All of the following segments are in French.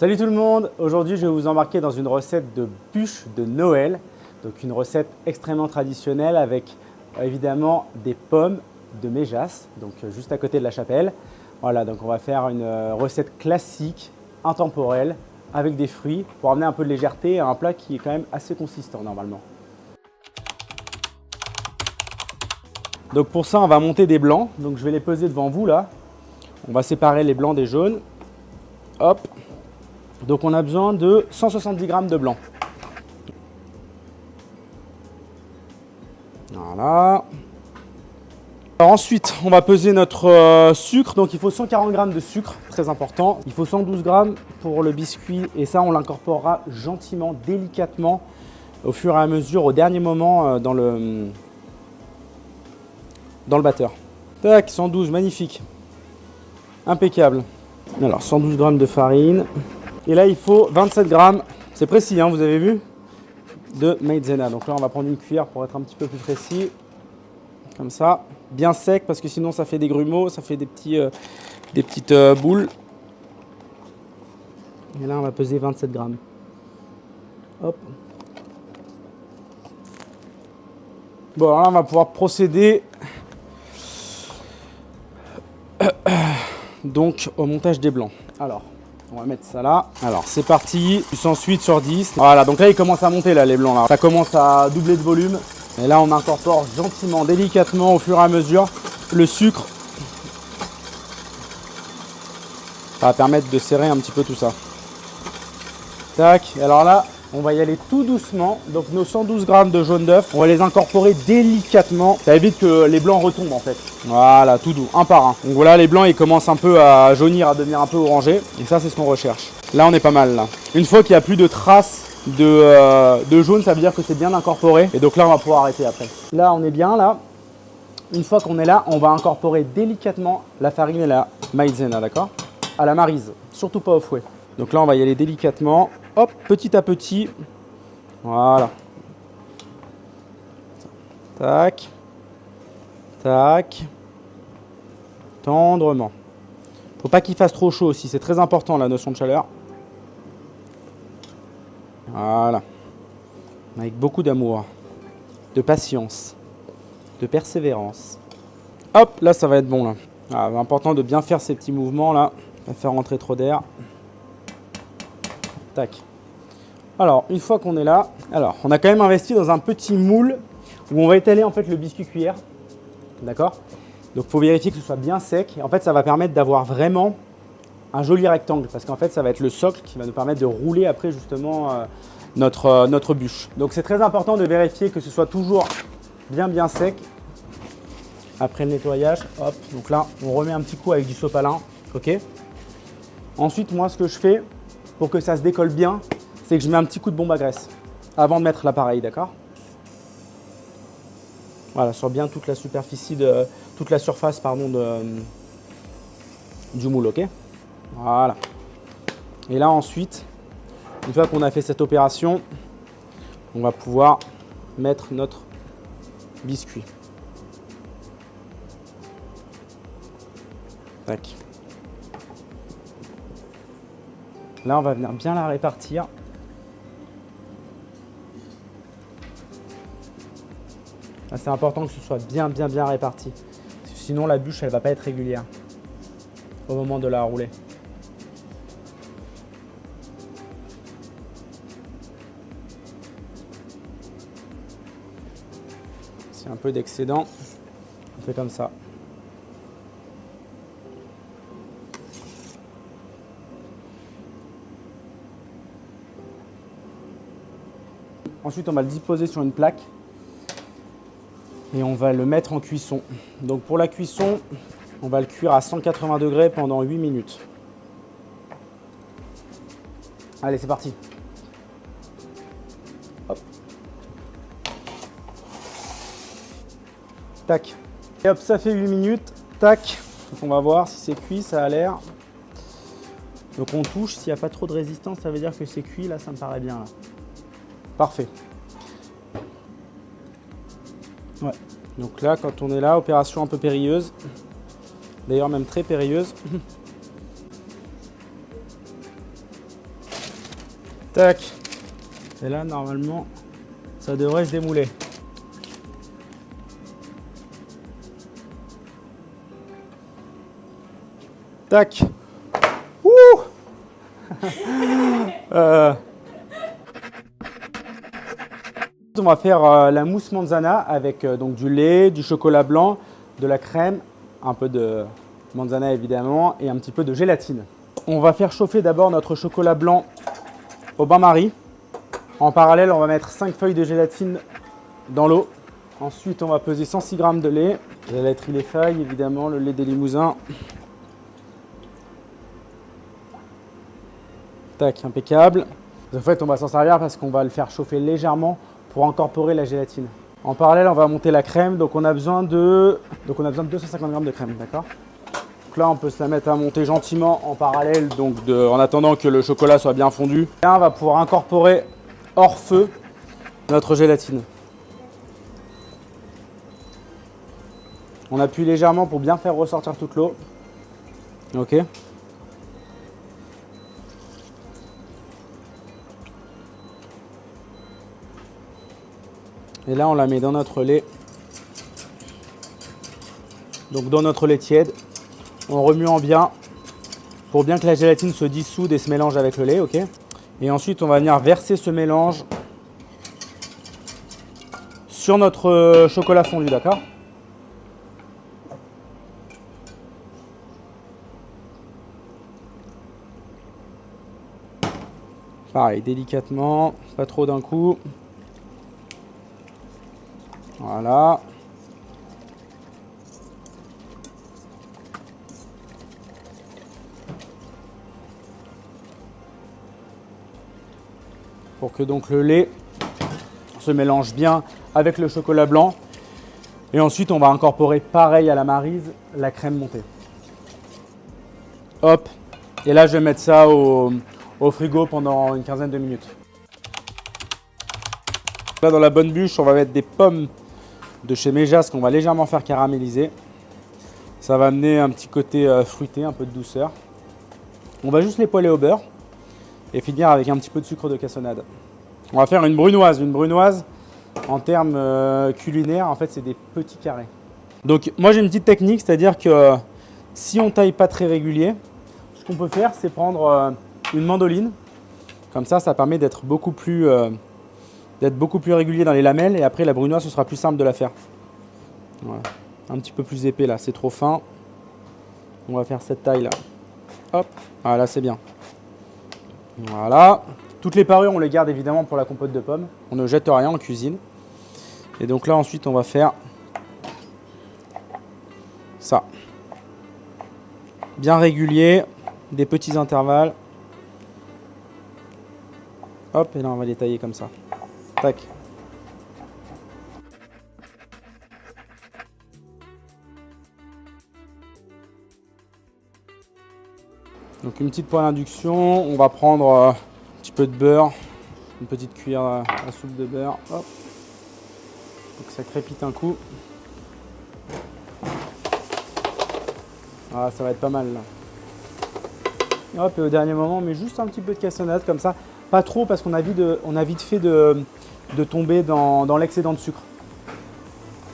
Salut tout le monde, aujourd'hui je vais vous embarquer dans une recette de bûche de Noël. Donc une recette extrêmement traditionnelle avec évidemment des pommes de Méjas, donc juste à côté de la chapelle. Voilà, donc on va faire une recette classique, intemporelle, avec des fruits pour amener un peu de légèreté à un plat qui est quand même assez consistant normalement. Donc pour ça on va monter des blancs, donc je vais les peser devant vous là. On va séparer les blancs des jaunes. Hop. Donc on a besoin de 170 g de blanc. Voilà. Alors ensuite, on va peser notre sucre. Donc il faut 140 g de sucre, très important. Il faut 112 g pour le biscuit et ça on l'incorporera gentiment, délicatement au fur et à mesure, au dernier moment dans le batteur. Tac, 112, magnifique. Impeccable. Alors 112 g de farine. Et là, il faut 27 g, c'est précis, hein, vous avez vu, de maïzena. Donc là, on va prendre une cuillère pour être un petit peu plus précis. Comme ça, bien sec, parce que sinon, ça fait des grumeaux, ça fait des petites boules. Et là, on va peser 27 g. Hop. Bon, alors là, on va pouvoir procéder donc au montage des blancs. Alors, on va mettre ça là. Alors, c'est parti. 108 sur 10. Voilà, donc là, il commence à monter, là, les blancs. Là. Ça commence à doubler de volume. Et là, on incorpore gentiment, délicatement, au fur et à mesure, le sucre. Ça va permettre de serrer un petit peu tout ça. Tac. Et alors là, on va y aller tout doucement. Donc, nos 112 g de jaune d'œuf, on va les incorporer délicatement. Ça évite que les blancs retombent, en fait. Voilà, tout doux, un par un. Donc voilà, les blancs, ils commencent un peu à jaunir, à devenir un peu orangés. Et ça, c'est ce qu'on recherche. Là, on est pas mal, là. Une fois qu'il n'y a plus de traces de jaune, ça veut dire que c'est bien incorporé. Et donc là, on va pouvoir arrêter après. Là, on est bien, là. Une fois qu'on est là, on va incorporer délicatement la farine et la maïzena, d'accord? À la maryse, surtout pas au fouet. Donc là, on va y aller délicatement. Hop, petit à petit. Voilà. Tac. Tac. Tendrement. Faut pas qu'il fasse trop chaud aussi, c'est très important la notion de chaleur. Voilà. Avec beaucoup d'amour, de patience, de persévérance. Hop, là ça va être bon là. Ah, important de bien faire ces petits mouvements là, pas faire rentrer trop d'air. Tac. Alors, une fois qu'on est là, alors on a quand même investi dans un petit moule où on va étaler en fait le biscuit cuillère. D'accord? Donc il faut vérifier que ce soit bien sec. Et en fait, ça va permettre d'avoir vraiment un joli rectangle parce qu'en fait, ça va être le socle qui va nous permettre de rouler après justement notre bûche. Donc c'est très important de vérifier que ce soit toujours bien sec. Après le nettoyage, hop, donc là, on remet un petit coup avec du sopalin. Ok. Ensuite, moi, ce que je fais pour que ça se décolle bien, c'est que je mets un petit coup de bombe à graisse avant de mettre l'appareil, d'accord? Voilà, sur bien toute la superficie toute la surface pardon, du moule, ok? Voilà. Et là ensuite, une fois qu'on a fait cette opération, on va pouvoir mettre notre biscuit. Tac. Là, on va venir bien la répartir. C'est important que ce soit bien réparti. Sinon, la bûche, elle ne va pas être régulière au moment de la rouler. C'est un peu d'excédent. On fait comme ça. Ensuite, on va le disposer sur une plaque. Et on va le mettre en cuisson. Donc pour la cuisson, on va le cuire à 180 degrés pendant 8 minutes. Allez, c'est parti. Hop. Tac. Et hop, ça fait 8 minutes. Tac. Donc on va voir si c'est cuit, ça a l'air. Donc on touche, s'il n'y a pas trop de résistance, ça veut dire que c'est cuit. Là, ça me paraît bien. Là. Parfait. Ouais. Donc là, quand on est là, opération un peu périlleuse. D'ailleurs, même très périlleuse. Tac. Et là, normalement, ça devrait se démouler. Tac. Ouh. On va faire la mousse manzana avec donc du lait, du chocolat blanc, de la crème, un peu de manzana évidemment et un petit peu de gélatine. On va faire chauffer d'abord notre chocolat blanc au bain-marie. En parallèle, on va mettre 5 feuilles de gélatine dans l'eau. Ensuite, on va peser 106 g de lait. La laiterie Les Failles, évidemment, le lait des Limousins. Tac, impeccable. En fait, on va s'en servir parce qu'on va le faire chauffer légèrement pour incorporer la gélatine. En parallèle, on va monter la crème. Donc, on a besoin de 250 g de crème, d'accord? Donc là, on peut se la mettre à monter gentiment en parallèle, donc en attendant que le chocolat soit bien fondu. Là, on va pouvoir incorporer hors feu notre gélatine. On appuie légèrement pour bien faire ressortir toute l'eau. Ok. Et là, on la met dans notre lait. Donc dans notre lait tiède. On remue en bien pour bien que la gélatine se dissoude et se mélange avec le lait. Ok. Et ensuite, on va venir verser ce mélange sur notre chocolat fondu, d'accord? Pareil, délicatement, pas trop d'un coup. Voilà. Pour que donc le lait se mélange bien avec le chocolat blanc. Et ensuite, on va incorporer pareil à la maryse, la crème montée. Hop. Et là, je vais mettre ça au frigo pendant une quinzaine de minutes. Là, dans la bonne bûche, on va mettre des pommes de chez Méjas qu'on va légèrement faire caraméliser. Ça va amener un petit côté fruité, un peu de douceur. On va juste les poêler au beurre et finir avec un petit peu de sucre de cassonade. On va faire une brunoise. Une brunoise, en termes culinaires, en fait, c'est des petits carrés. Donc, moi, j'ai une petite technique, c'est-à-dire que si on taille pas très régulier, ce qu'on peut faire, c'est prendre une mandoline. Comme ça permet d'être beaucoup plus régulier dans les lamelles. Et après, la brunoise, ce sera plus simple de la faire. Voilà. Un petit peu plus épais, là. C'est trop fin. On va faire cette taille-là. Hop. Ah, là, c'est bien. Voilà. Toutes les parures, on les garde évidemment pour la compote de pommes. On ne jette rien en cuisine. Et donc là, ensuite, on va faire ça. Bien régulier, des petits intervalles. Hop, et là, on va les tailler comme ça. Tac. Donc une petite poêle d'induction, on va prendre un petit peu de beurre, une petite cuillère à soupe de beurre. Hop. Donc ça crépite un coup. Ah, ça va être pas mal là. Hop, et au dernier moment, on met juste un petit peu de cassonade comme ça. Pas trop parce qu'on a vite fait de tomber dans l'excédent de sucre.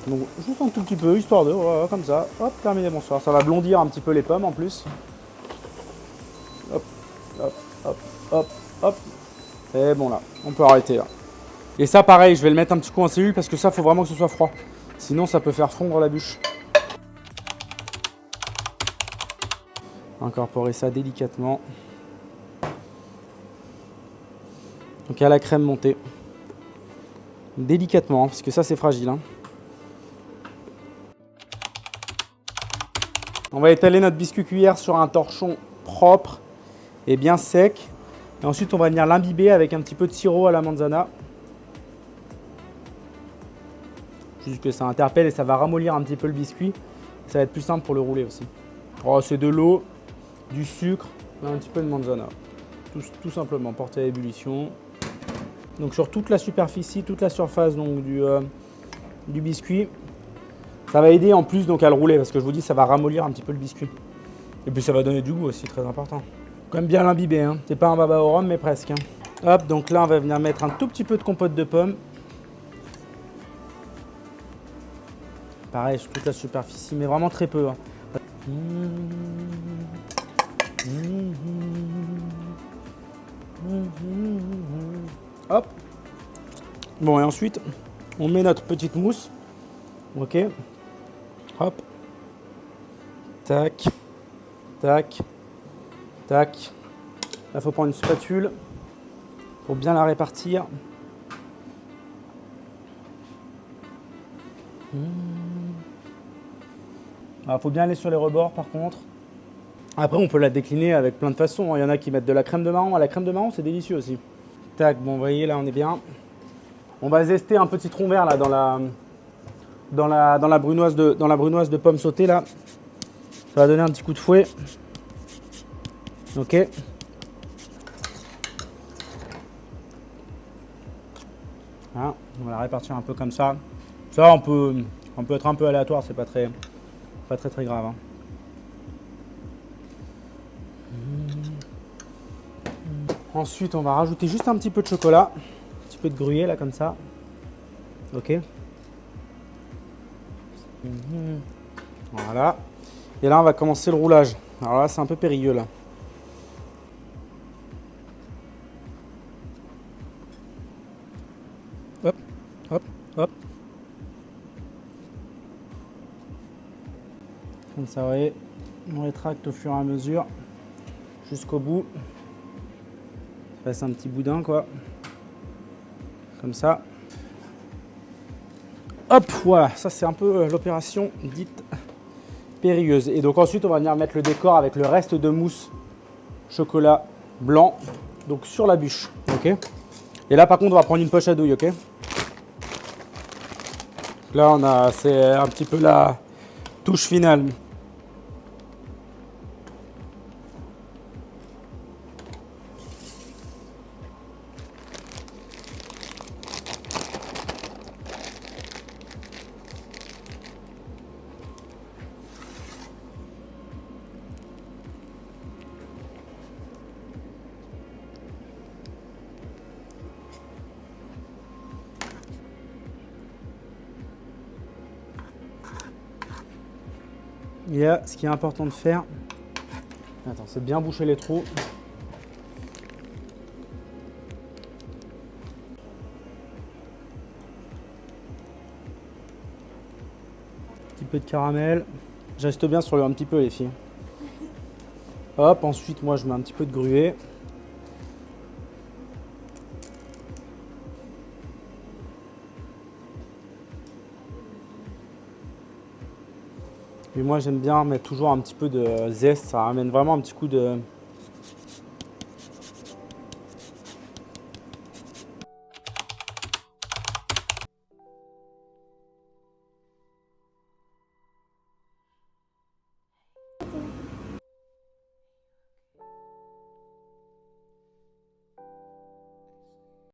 Donc juste un tout petit peu, histoire de, voilà, comme ça. Hop, terminé, bonsoir. Ça va blondir un petit peu les pommes en plus. Hop, hop, hop, hop, hop. Et bon là, on peut arrêter là. Et ça pareil, je vais le mettre un petit coup en cellule parce que ça, faut vraiment que ce soit froid. Sinon, ça peut faire fondre la bûche. Incorporer ça délicatement. Donc à la crème montée. Délicatement, hein, parce que ça c'est fragile. Hein. On va étaler notre biscuit cuillère sur un torchon propre et bien sec. Et ensuite on va venir l'imbiber avec un petit peu de sirop à la manzana. Juste que ça interpelle et ça va ramollir un petit peu le biscuit. Ça va être plus simple pour le rouler aussi. Oh, c'est de l'eau, du sucre et un petit peu de manzana. Tout simplement, porté à ébullition. Donc sur toute la superficie, toute la surface donc, du biscuit. Ça va aider en plus donc, à le rouler parce que je vous dis ça va ramollir un petit peu le biscuit. Et puis ça va donner du goût aussi, très important. Quand même bien l'imbiber, hein. C'est pas un baba au rhum mais presque. Hein. Hop, donc là, on va venir mettre un tout petit peu de compote de pommes. Pareil, sur toute la superficie, mais vraiment très peu. Hein. Hop. Bon, et ensuite, on met notre petite mousse. Ok. Hop. Tac. Tac. Tac. Là, il faut prendre une spatule pour bien la répartir. Il faut bien aller sur les rebords par contre. Après, on peut la décliner avec plein de façons. Il y en a qui mettent de la crème de marron. La crème de marron, c'est délicieux aussi. Tac, bon, vous voyez, là, on est bien. On va zester un petit tronc vert là dans la brunoise de pommes sautées là. Ça va donner un petit coup de fouet. Ok. Hein, on va la répartir un peu comme ça. Ça, on peut être un peu aléatoire, c'est pas très grave. Hein. Ensuite, on va rajouter juste un petit peu de chocolat, un petit peu de gruyère là comme ça. Ok. Voilà. Et là, on va commencer le roulage. Alors là, c'est un peu périlleux là. Hop, hop, hop. Comme ça, vous voyez, on rétracte au fur et à mesure jusqu'au bout. Ça fasse un petit boudin quoi. Comme ça. Hop, voilà, ça c'est un peu l'opération dite périlleuse. Et donc ensuite, on va venir mettre le décor avec le reste de mousse chocolat blanc, donc sur la bûche, ok. Et là, par contre, on va prendre une poche à douille, ok. Là, c'est un petit peu la touche finale. Et là, ce qui est important de faire, attends, c'est bien boucher les trous. Un petit peu de caramel. Je reste bien sur le un petit peu les filles. Hop, ensuite moi je mets un petit peu de gruyère. Et moi j'aime bien mettre toujours un petit peu de zeste, ça ramène vraiment un petit coup de